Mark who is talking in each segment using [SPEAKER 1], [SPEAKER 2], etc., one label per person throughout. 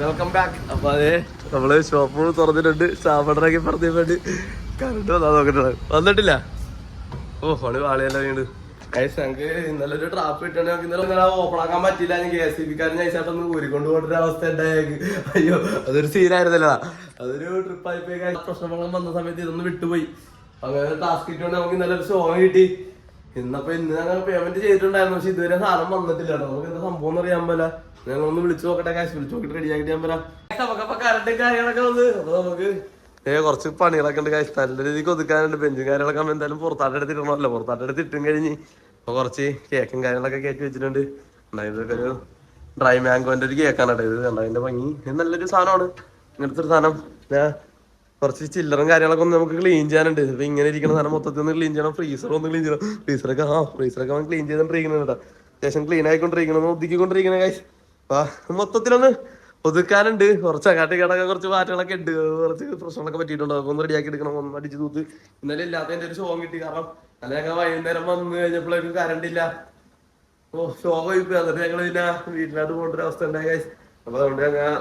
[SPEAKER 1] Welcome back. അപ്പൊ അതെ നമ്മള് ഷോപ്പ് തുറന്നിട്ടുണ്ട്. സാബടറൊക്കെ പറഞ്ഞ വേണ്ടി കറണ്ട് വന്നാ നോക്കിട്ടുണ്ട്. വന്നിട്ടില്ല. ഓ പണി വാളിയെല്ലാം വീണ്. ഞങ്ങൾക്ക് ഇന്നലെ ഒരു ട്രാപ്പ് ഇട്ടുണ്ടെങ്കിൽ ഇന്നലെ ഓപ്പൺ ആക്കാൻ പറ്റില്ല. KCB-ക്കാരൻ നൈസായിട്ടൊന്ന് ഊരിക്കൊണ്ട് പോകേണ്ട അവസ്ഥ ഉണ്ടായേക്ക്. അയ്യോ അതൊരു സീനായിരുന്നല്ലോ. അതൊരു ട്രിപ്പായി പോയി. പ്രശ്നങ്ങളും വന്ന സമയത്ത് ഇതൊന്ന് വിട്ടുപോയി. അങ്ങനെ ടാസ്ക് ഇട്ടുകൊണ്ട് നമുക്ക് ഇന്നലെ ഒരു സോങ് കിട്ടി. ഇന്ന് ഞങ്ങൾ പേയ്മെന്റ് ചെയ്തിട്ടുണ്ടായിരുന്നു. പക്ഷെ ഇതുവരെ സാധനം വന്നിട്ടില്ല. നമുക്ക് എന്താ സംഭവം അറിയാൻ പോലെ ഞങ്ങളൊന്ന് വിളിച്ചു നോക്കട്ടെ. കാശ് വിളിച്ചു നോക്കിട്ട് റെഡി ആക്കിട്ട് ഞാൻ പറയാം. നമുക്കപ്പൊ കറണ്ടും കാര്യങ്ങളൊക്കെ വന്ന് അപ്പൊ നമുക്ക് കുറച്ച് പണികളൊക്കെ ഉണ്ട്. കാശ് നല്ല രീതിക്ക് ഒതുക്കാനുണ്ട്. ബെഞ്ചും കാര്യങ്ങളൊക്കെ എന്തായാലും പുറത്താട്ട് എടുത്തിട്ടണല്ലോ. പുറത്താട്ട് എടുത്തിട്ടും കഴിഞ്ഞ് അപ്പൊ കുറച്ച് കേക്കും കാര്യങ്ങളൊക്കെ കയറ്റി വെച്ചിട്ടുണ്ട്. ഇതൊക്കെ ഒരു ഡ്രൈ മാംഗോന്റെ ഒരു കേക്കാണ് കേട്ടോ. ഇത് അതിന്റെ ഭംഗി നല്ലൊരു സാധനമാണ്. ഇങ്ങനത്തെ ഒരു സാധനം കുറച്ച് ചില്ലറും കാര്യങ്ങളൊക്കെ ഒന്ന് നമുക്ക് ക്ലീൻ ചെയ്യാനുണ്ട്. ഇപ്പൊ ഇങ്ങനെ ഇരിക്കുന്ന സാധനം മൊത്തത്തിൽ ഒന്ന് ക്ലീൻ ചെയ്യണം. ഫ്രീസർ ഒന്ന് ക്ലീൻ ചെയ്യണം. ഫ്രീസറൊക്കെ ക്ലീൻ ചെയ്തോണ്ടിരിക്കുന്നുണ്ട് കേട്ടോ. അത്യാവശ്യം ക്ലീൻ ആയിക്കൊണ്ടിരിക്കണം, ഒതുക്കിക്കൊണ്ടിരിക്കണ കാശ്. അപ്പൊ മൊത്തത്തിലൊന്ന് ഒതുക്കാനുണ്ട്. കുറച്ച് അങ്ങാട്ടിക്കടൊക്കെ കുറച്ച് മാറ്റങ്ങളൊക്കെ ഉണ്ട്. കുറച്ച് പ്രശ്നങ്ങളൊക്കെ പറ്റിയിട്ടുണ്ട്. അതൊക്കെ ഒന്ന് റെഡിയാക്കി എടുക്കണം. ഒന്ന് അടിച്ചു തൂത്ത് ഇന്നലെ ഇല്ലാത്തതിന്റെ ഒരു ഷോങ് കിട്ടി. കാരണം അല്ല ഞങ്ങൾ വൈകുന്നേരം വന്ന് കഴിഞ്ഞപ്പോഴേക്കും കറണ്ട് ഇല്ല. ഷോക്ക് പോയിപ്പോയി. എന്നിട്ട് ഞങ്ങൾ പിന്നെ വീട്ടിലോട്ട് പോകേണ്ട ഒരു അവസ്ഥ ഉണ്ടായി കാശ്. അപ്പൊ അതുകൊണ്ട് ഞങ്ങൾ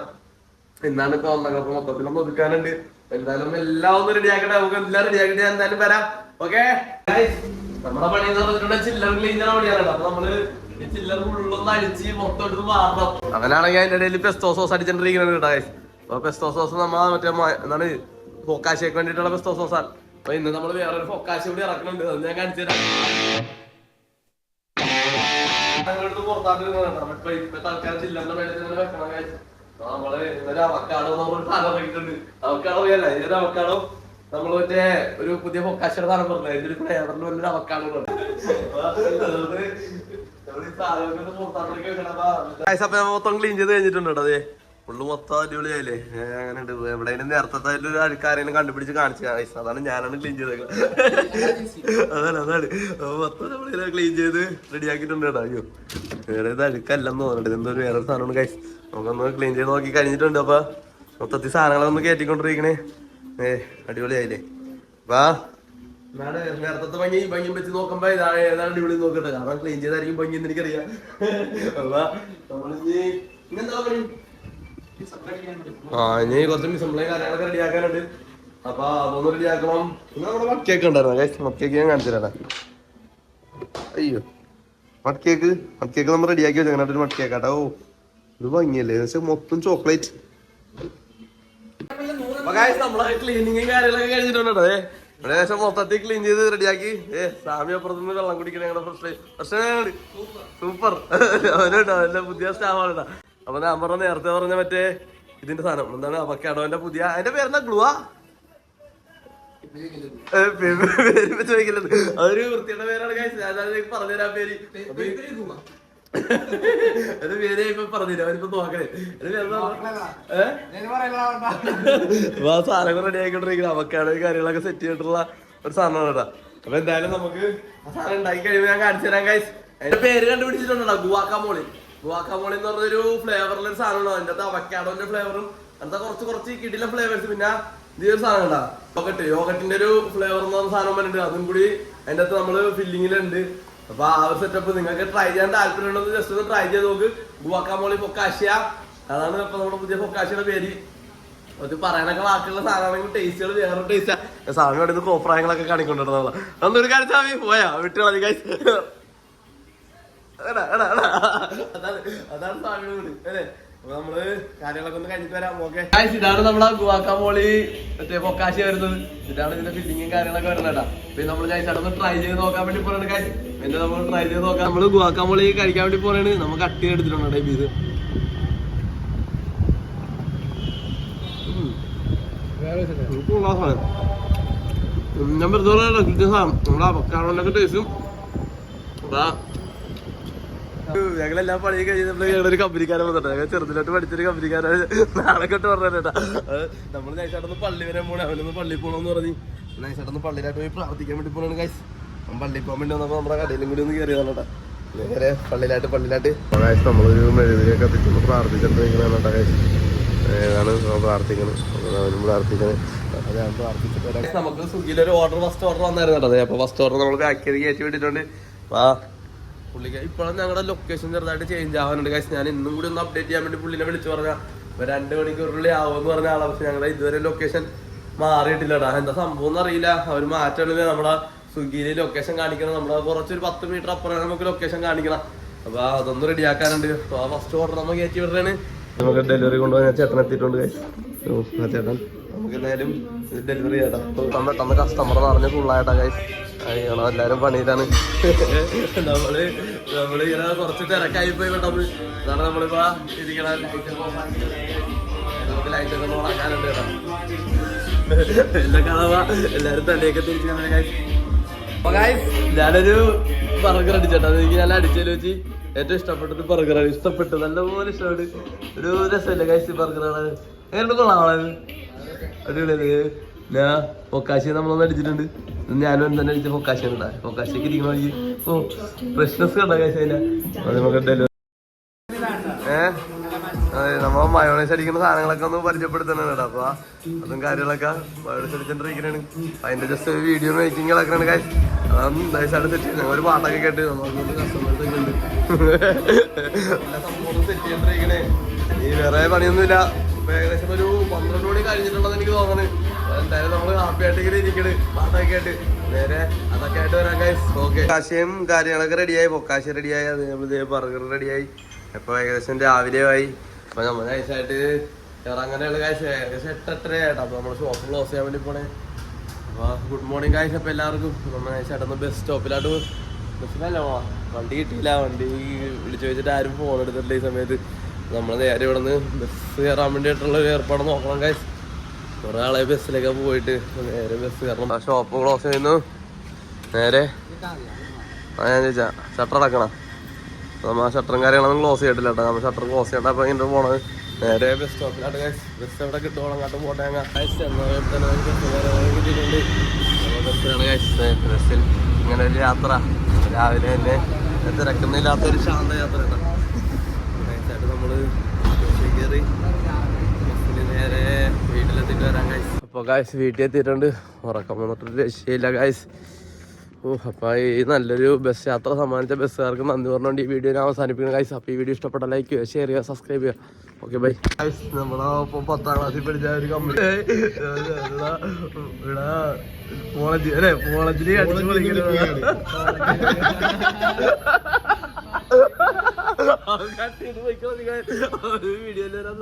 [SPEAKER 1] ഇന്നാണ് ഇപ്പൊ വന്നത്. അപ്പൊ മൊത്തത്തിലൊന്ന് ഒതുക്കാനുണ്ട്. എന്തായാലും എല്ലാം ഒന്ന് റെഡിയാക്കട്ടെ. നമുക്ക് എല്ലാം റെഡിയാക്കിട്ട് ഞാൻ എന്തായാലും വരാം. ഓക്കെ നമ്മുടെ പണി എന്ന് പറഞ്ഞിട്ടുണ്ടെങ്കിൽ ചില്ലർ ക്ലീൻ ചെയ്യുന്ന പണിയാണ്. അപ്പൊ നമ്മള് ചില്ലർ ഉള്ളൊന്ന് അടിച്ച് മൊത്തം എടുത്ത് മാറണം. അങ്ങനെയാണെങ്കിൽ അതിന്റെ ഇടയിൽ പെസ്റ്റോ സോസ് അടിച്ചോണ്ടിരിക്കുന്നത് കേട്ടോ. അപ്പൊ പെസ്റ്റോ സോസ് നമ്മ മറ്റേ എന്താണ് ഫോക്കാശയ്ക്ക് വേണ്ടിയിട്ടുള്ള പെസ്റ്റോ സോസാണ്. അപ്പൊ ഇന്ന് നമ്മള് വേറൊരു ഫോക്കാശ കൂടി ഇറക്കുന്നുണ്ട്. അത് ഞാൻ കാണിച്ചു തരാം. പുറത്താട്ട് ഇപ്പൊ തൽക്കാലം ചില്ലറിന്റെ മേലെ വെക്കണം. നമ്മള് ഇന്നലെ അവക്കാടോ നമ്മളൊരു സാധനം ഇറക്കിയിട്ടുണ്ട്. അവക്കാടോ അറിയാല്ല. ഇതൊരു അവക്കാടോ നമ്മള് മറ്റേ ഒരു പുതിയ പൊക്കാശയുടെ സാധനം പറഞ്ഞത്. ഇതിന്റെ ഫ്ലേവറിന് വലിയൊരു അവക്കാടോ മൊത്തം ക്ലീൻ ചെയ്ത് കഴിഞ്ഞിട്ടുണ്ട്. അതെ ഫുള്ള് മൊത്തം അടിപൊളിയായില്ലേ. അങ്ങനെ ഉണ്ട്. എവിടെയും നേരത്തെ ഒരു ആൾക്കാരെയും കണ്ടുപിടിച്ച് കാണിച്ചു. അതാണ് ഞാനാണ് ക്ലീൻ ചെയ്തേക്കുന്നത്. അതാണ് മൊത്തം നമ്മൾ ക്ലീൻ ചെയ്ത് റെഡിയാക്കിയിട്ടുണ്ട് കേട്ടോ. അയ്യോ വേറെ ഇത് അഴുക്കല്ലെന്ന് തോന്നുന്നുണ്ട്. എന്തോ വേറൊരു സാധനമാണ് കൈസ്. നമുക്കൊന്ന് ക്ലീൻ ചെയ്ത് നോക്കി കഴിഞ്ഞിട്ടുണ്ട്. അപ്പൊ മൊത്തത്തിൽ സാധനങ്ങളൊന്ന് കയറ്റിക്കൊണ്ടിരിക്കണേ. അടിപൊളിയായില്ലേ. വാ നേരത്തെ ഭംഗിയും വെച്ച് നോക്കുമ്പോ ഏതാണ് അടിപൊളി നോക്കട്ടെ. കാരണം ക്ലീൻ ചെയ്തായിരിക്കും ഭംഗി എന്ന് എനിക്കറിയാം. ഇനി കുറച്ച് മിസംപ്ലൈ കാര്യങ്ങളൊക്കെ റെഡിയാക്കാനുണ്ട്. അപ്പൊ അതൊന്ന് റെഡിയാക്കണം. പിന്നെ നമ്മുടെ മക്കേക്ക് ഉണ്ടായിരുന്നു. മക്കേക്ക് ഞാൻ കാണിച്ചു തരാം. അയ്യോ മക്കേക്ക് നമ്മൾ റെഡിയാക്കി വെച്ചാൽ അങ്ങനെ ഒരു മക്കേക്കാട്ടോ. ഇത് ഭംഗിയല്ലേ മൊത്തം ചോക്ലേറ്റ്. നമ്മളെ ക്ലീനിങ്ങും കാര്യങ്ങളൊക്കെ കഴിഞ്ഞിട്ടുണ്ടോ. ഏകദേശം മൊത്തത്തിൽ ക്ലീൻ ചെയ്ത് റെഡിയാക്കി. സാമി അപ്പുറത്തുനിന്ന് വെള്ളം കുടിക്കണ ഞങ്ങളുടെ പ്രശ്നം സൂപ്പർ. അവനുണ്ടോ എന്റെ പുതിയ സ്റ്റാഫാണ് കേട്ടോ. അപ്പൊ ഞാൻ നേരത്തെ പറഞ്ഞ മറ്റേ ഇതിന്റെ സാധനം എന്താണ് അവക്കാഡോന്റെ പുതിയ അതിന്റെ പേരെന്താ ഗ്ലൂവാ പേര് ചോദിക്കരുത്. അതൊരു വൃത്തിയുടെ പേരാണ് പറഞ്ഞുതരാൻ പേര്. അത് പേര് ഇപ്പൊ പറഞ്ഞില്ല. അവനിപ്പോ നോക്കണേ സാധനങ്ങൾ റെഡി ആയിക്കൊണ്ടിരിക്കണം. അവക്കാഡോ കാര്യങ്ങളൊക്കെ സെറ്റ് ചെയ്തിട്ടുള്ള ഒരു സാധനമാണ് കേട്ടോ. അപ്പൊ എന്തായാലും നമുക്ക് ആ സാധനം ഉണ്ടാക്കി കഴിയുമ്പോൾ ഞാൻ കാണിച്ചു തരാം ഗൈസ്. അതിന്റെ പേര് കണ്ടുപിടിച്ചിട്ടുണ്ടോ. ഗുവാക്കാമോളി എന്ന് പറഞ്ഞൊരു ഫ്ലേവറിലെ ഒരു സാധനമാണ്. അതിന്റെ അകത്ത് അവക്കാഡോന്റെ ഫ്ലേവറും എന്താ കുറച്ച് കിടില ഫ്ലേവേഴ്സ്. പിന്നെ ഈ ഒരു സാധനം ഉണ്ടാ യോഗട്ടിന്റെ ഒരു ഫ്ലേവർ എന്ന് പറഞ്ഞ സാധനം വരുന്നുണ്ട്. അതും കൂടി അതിന്റെ അകത്ത് നമ്മള് ഫില്ലിങ്ങിലുണ്ട്. അപ്പൊ ആ ഒരു സെറ്റപ്പ് നിങ്ങൾക്ക് ട്രൈ ചെയ്യാൻ താല്പര്യമുണ്ടോ ജസ്റ്റ് ഒന്ന് ട്രൈ ചെയ്ത് നോക്ക്. ഗുവാക്കാമോളി ഫൊക്കാഷ്യ അതാണ് ഇപ്പൊ നമ്മുടെ പുതിയ ഫൊക്കാഷ്യയുടെ പേര്. അത് പറയാനൊക്കെ ബാക്കിയുള്ള സാധനമാണെങ്കിൽ ടേസ്റ്റുകൾ വേറെ ടേസ്റ്റാ. സാധനം ഇവിടെ നിന്ന് കോപ്രായങ്ങളൊക്കെ കാണിക്കൊണ്ടിരുന്നുള്ള അന്നൊരു കാണിച്ചാൽ പോയാ വിട്ടുകളി ഗൈസ്. അതാണ് സാധനങ്ങൾ അല്ലേ. അപ്പൊ നമ്മള് കാര്യങ്ങളൊക്കെ ഒന്ന് കഴിഞ്ഞിട്ട് വരാം. ഓക്കെ ഇതാണ് നമ്മളെ ഗുവാക്കാമോളി മറ്റേ പൊക്കാശി വരുന്നത്. ഇതാണ് ഇതിന്റെ ഫില്ലിങ്ങും കാര്യങ്ങളൊക്കെ വരുന്നത് കേട്ടോ. പിന്നെ നമ്മൾ കഴിച്ചാൽ ട്രൈ ചെയ്ത് നോക്കാൻ വേണ്ടി പോകണം കാശ്. പിന്നെ നമ്മൾ ട്രൈ ചെയ്ത് നോക്കാം. നമ്മള് ഗുവാക്കാമോളി കഴിക്കാൻ വേണ്ടി പോണേണ്. നമുക്ക് കട്ടി എടുത്തിട്ടുണ്ട് ടൈപ്പ് ചെയ്ത്. ഞാൻ വെറുതെ നമ്മളെ അവക്കാഡോന്റെ ടേസ്റ്റും ഞങ്ങളെല്ലാം പണി കഴിഞ്ഞപ്പോൾ ഞങ്ങളൊരു കമ്പനിക്കാരൻ വന്നിട്ട് ഞങ്ങൾ ചെറുതിലോട്ട് പഠിച്ചൊരു കമ്പനിക്കാരൻ നാളെ തൊട്ട് പറഞ്ഞേട്ടാ. നമ്മൾ നൈസായിട്ടൊന്ന് പള്ളി വരാൻ പോണേ. അവനൊന്ന് പള്ളി പോകണമെന്ന് പറഞ്ഞ് നൈസായിട്ടൊന്ന് പള്ളിയിലായിട്ട് പോയി പ്രാർത്ഥിക്കാൻ വേണ്ടി പോകണം ഗൈസ്. പള്ളിയിൽ പോകാൻ വേണ്ടി വന്നപ്പോൾ നമ്മുടെ കടയിലും കൂടി ഒന്ന് കയറിയതാണോട്ടാ. നേരെ പള്ളിയിലായിട്ട് നമ്മളൊരു മെഴുകുതിരിയൊക്കെ കത്തിച്ചൊന്ന് പ്രാർത്ഥിച്ചിട്ട് ഗൈസ്. ഏതാണ് പ്രാർത്ഥിക്കണം. അവനും പ്രാർത്ഥിക്കണം. ഞാൻ പ്രാർത്ഥിച്ചിട്ട് നമുക്ക് സ്വിഗ്ഗിയിലൊരു ഫസ്റ്റ് ഓർഡർ വന്നായിരുന്നു കേട്ടോ. അപ്പൊ ഫസ്റ്റ് ഓർഡർ നമ്മൾ പാക്ക് ചെയ്ത് കയറ്റി വിട്ടിട്ടുണ്ട്. പുള്ളിക്ക് ഇപ്പോഴും ഞങ്ങളുടെ ലൊക്കേഷൻ ചെറുതായിട്ട് ചേഞ്ച് ആവാനുണ്ട് ഗൈസ്. ഞാൻ ഇന്നും കൂടി ഒന്ന് അപ്ഡേറ്റ് ചെയ്യാൻ വേണ്ടി പുള്ളിനെ വിളിച്ചു പറഞ്ഞാൽ ഇപ്പൊ 2 മണിക്കൂറിനുള്ളിൽ ആവുമെന്ന് പറഞ്ഞ ആളാ. പക്ഷെ ഞങ്ങളെ ഇതുവരെ ലൊക്കേഷൻ മാറിയിട്ടില്ലടാ. എന്താ സംഭവം എന്നറിയില്ല. അവര് മാറ്റണില്ല. നമ്മളെ സ്വിഗ്ഗിയില് ലൊക്കേഷൻ കാണിക്കണം. നമ്മളെ കുറച്ചൊരു 10 മീറ്റർ അപ്പുറം നമുക്ക് ലൊക്കേഷൻ കാണിക്കണം. അപ്പൊ അതൊന്നും റെഡിയാക്കാനുണ്ട്. അപ്പൊ ആ ഫസ്റ്റ് ഓർഡർ നമ്മൾ കയറ്റി വിടുന്നതാണ്. നമുക്ക് ഡെലിവറി കൊണ്ടുപോകാൻ ചേട്ടൻ എത്തിയിട്ടുണ്ട്. ചേട്ടൻ നമുക്ക് എന്തായാലും ഡെലിവറി ചെയ്യട്ടാ. തന്ന കസ്റ്റമർ പറഞ്ഞ് ഫുള്ളായിട്ടാ ഗൈസ്. അയ്യണോ എല്ലാരും പണിയിലാണ്. നമ്മള് ഇങ്ങനെ കുറച്ച് തിരക്കായി പോയി പെട്ടെന്ന്. അതാണ് നമ്മളിപ്പോ ഇരിക്കണ ലൈറ്റ് ഒക്കെ ഓണാക്കാനുണ്ട് കേട്ടോ. എല്ലാം കാണാ എല്ലാരും തലയൊക്കെ തിരിച്ചു ഗൈസ്. അപ്പൊ ഗൈസ് ഞാനൊരു ബർഗർ അടിച്ചേട്ടാ. എനിക്ക് നല്ല അടിച്ചതിൽ വെച്ച് ഏറ്റവും ഇഷ്ടപ്പെട്ടൊരു ബർഗറാണ്. ഇഷ്ടപ്പെട്ടു, നല്ലപോലെ ഇഷ്ടപ്പെട്ടു. ഒരു രസമല്ലേ ഗൈസ് ബർഗറാണ്. എങ്ങനെ കൊള്ളാം. അടിപൊളിയത്. ഞാൻ പൊക്കാശി നമ്മളൊന്ന് അടിച്ചിട്ടുണ്ട്. ഞാനും തന്നെ അടിച്ച പൊക്കാശിയാണ് കേട്ടാ. പൊക്കാശിക്ക് ഇരിക്കണ ഫ്രഷ്നെസ് കണ്ട ഗൈസ്. അതിനെ അത് നമുക്ക് ഡെലിവറി അതെ നമ്മ മയോണൈസ് അടിക്കുന്ന സാധനങ്ങളൊക്കെ ഒന്ന് പരിചയപ്പെടുത്തണം കേട്ടോ. അപ്പൊ അതും കാര്യങ്ങളൊക്കെ മയോണൈസ് അടിച്ചോണ്ടിരിക്കണാണ്. അതിന്റെ ജസ്റ്റ് ഒരു വീഡിയോ മേക്കിങ്ങൊക്കെയാണ് ഗൈസ്. അതാണ് നൈസായിട്ട് സെറ്റ് ചെയ്യുന്നത്. ഞങ്ങൾ ഒരു പാട്ടൊക്കെ കേട്ട് നമ്മൾക്ക് കസ്റ്റമേഴ്സ് ഒക്കെ ഉണ്ട്. എല്ലാ സംഭവം സെറ്റ് ചെയ്തിരിക്കണേ. ഈ വേറെ പണിയൊന്നുമില്ല. ഏകദേശം ഒരു 12 മണി കഴിഞ്ഞിട്ടുണ്ടെന്ന് എനിക്ക് തോന്നുന്നു. എന്തായാലും നമ്മള് ഹാപ്പി ആയിട്ട് ഇങ്ങനെ ഇരിക്കണ്. പാട്ടൊക്കെ ആയിട്ട് നേരെ അതൊക്കെ ആയിട്ട് വരാം ഗൈസ്. ഓക്കെ പൊക്കാശയും കാര്യങ്ങളൊക്കെ റെഡിയായി. പൊക്കാശ റെഡിയായി. അത് നമ്മൾ ബർഗർ റെഡിയായി. ഇപ്പൊ ഏകദേശം രാവിലെ ആയി. അപ്പൊ നമ്മൾ നൈസായിട്ട് ഇറങ്ങനെയുള്ള കാശ് ഏകദേശം 8:30 ആയിട്ടാ. അപ്പൊ നമ്മള് ഷോപ്പ് ക്ലോസ് ചെയ്യാൻ വേണ്ടി പോണേ. അപ്പൊ ഗുഡ് മോർണിംഗ് കാശ്. അപ്പൊ എല്ലാവർക്കും നമ്മൾ നൈസായിട്ടൊന്ന് ബസ് സ്റ്റോപ്പിലായിട്ട് ബസ്സിലല്ല പോവാ. വണ്ടി കിട്ടിയില്ല. വണ്ടി വിളിച്ചു ചോദിച്ചിട്ട് ആരും ഫോൺ എടുത്തിട്ടില്ല ഈ സമയത്ത്. നമ്മൾ നേരെ ഇവിടെ നിന്ന് ബസ് കയറാൻ വേണ്ടിയിട്ടുള്ള ഒരു ഏർപ്പാട് നോക്കണം കാശ്. കുറെ ആളെ ബസ്സിലൊക്കെ പോയിട്ട് നേരെ ബസ് കയറണം. ആ ഷോപ്പ് ക്ലോസ് ചെയ്യുന്നു. നേരെ ഞാൻ ചോദിച്ചാ ഷട്ടർ അടക്കണം. നമ്മൾ ആ ഷട്ടറും കാര്യങ്ങളൊന്നും ക്ലോസ് ചെയ്തിട്ടില്ല കേട്ടോ. നമ്മൾ ഷട്ടർ ക്ലോസ് ചെയ്യണ്ട. അപ്പൊ ഇങ്ങനെ പോണത് നേരെ ബസ് സ്റ്റോപ്പിലായിട്ട് ഗൈസ്. ബസ് എവിടെ കിട്ടുമോ അങ്ങോട്ട് പോട്ടെ. ബസ്സിലാണ് ഗൈസ്. ബസ്സിൽ ഇങ്ങനെ ഒരു യാത്ര രാവിലെ തന്നെ തിരക്കുന്നില്ലാത്തൊരു ശാന്ത യാത്ര കേട്ടോ. നൈസായിട്ട് നമ്മള് കയറി ബസ്സിൽ നേരെ വീട്ടിലെത്തിയിട്ട് വരാം ഗൈസ്. അപ്പോൾ ഗൈസ് വീട്ടിൽ എത്തിയിട്ടുണ്ട്. ഉറക്കം വന്നിട്ടൊരു രക്ഷയില്ല ഗൈസ്. അപ്പോൾ ഈ നല്ലൊരു ബസ് യാത്ര സമ്മാനിച്ച ബസ്സുകാർക്ക് നന്ദി പറഞ്ഞുകൊണ്ട് ഈ വീഡിയോ ഞാൻ അവസാനിപ്പിക്കുന്നു ഗൈസ്. അപ്പോൾ ഈ വീഡിയോ ഇഷ്ടപ്പെട്ട ലൈക്ക് ചെയ്യുക, ഷെയർ ചെയ്യുക, സബ്സ്ക്രൈബ് ചെയ്യുക. Okay bye. നമ്മളെ 10ാം ക്ലാസ്സിൽ പഠിച്ച ഒരു കമ്പനി കോളേജ് അല്ലേ, കോളേജിൽ അടിച്ചു പൊളിക്കുന്നത് വീഡിയോയിൽ വരാൻ